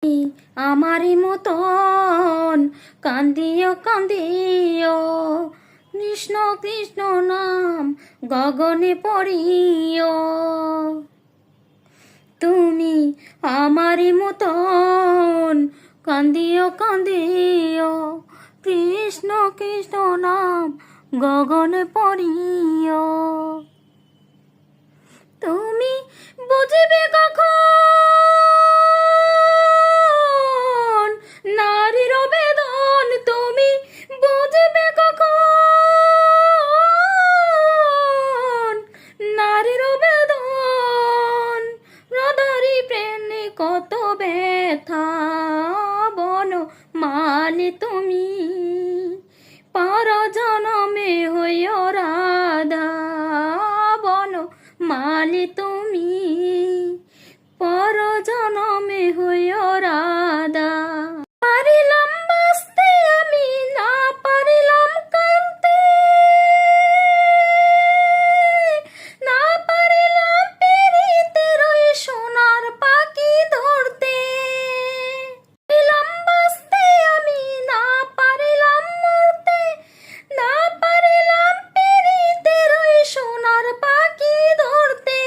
আমারই মতন কান্দিও কান্দিও, কৃষ্ণ কৃষ্ণ নাম গগনে পড়িও। তুমি আমারই মতন কান্দিও কান্দিও, কৃষ্ণ কৃষ্ণ নাম গগনে পড়িও। তুমি বুঝবে কখন নারীর বেদন, তুমি বুঝবে কখন নারীর বেদন। রাধারি প্রেমে কত ব্যথা, বলো মালি তুমি পর জনমে হইও রাধা, বলো মালি তুমি পর জনমে হইও রাধা। পারিলাম বাঁচতে আমি না পারিলাম কাঁদতে, না পারিলাম পেরিতে রই সোনার পাখি ধরতে। পারিলাম বাঁচতে আমি না পারিলাম মরতে, না পারিলাম পেরিতে রই সোনার পাখি ধরতে।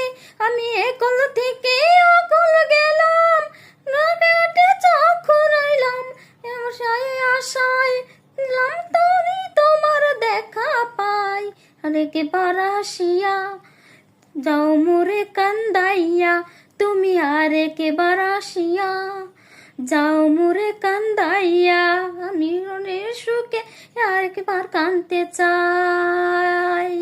আমি একল থেকে অকল গেলাম, রাতে চক্ষু রইলাম আশায় আশায়, দিলাম তুমি তোমার দেখা পাই। আরেকে বার আসিয়া যাও মোরে কান্দাইয়া, তুমি আরেকে বার আসিয়া যাও মোরে কান্দাইয়া। আমি মনের সুখে আরেকবার কাঁদতে চাই।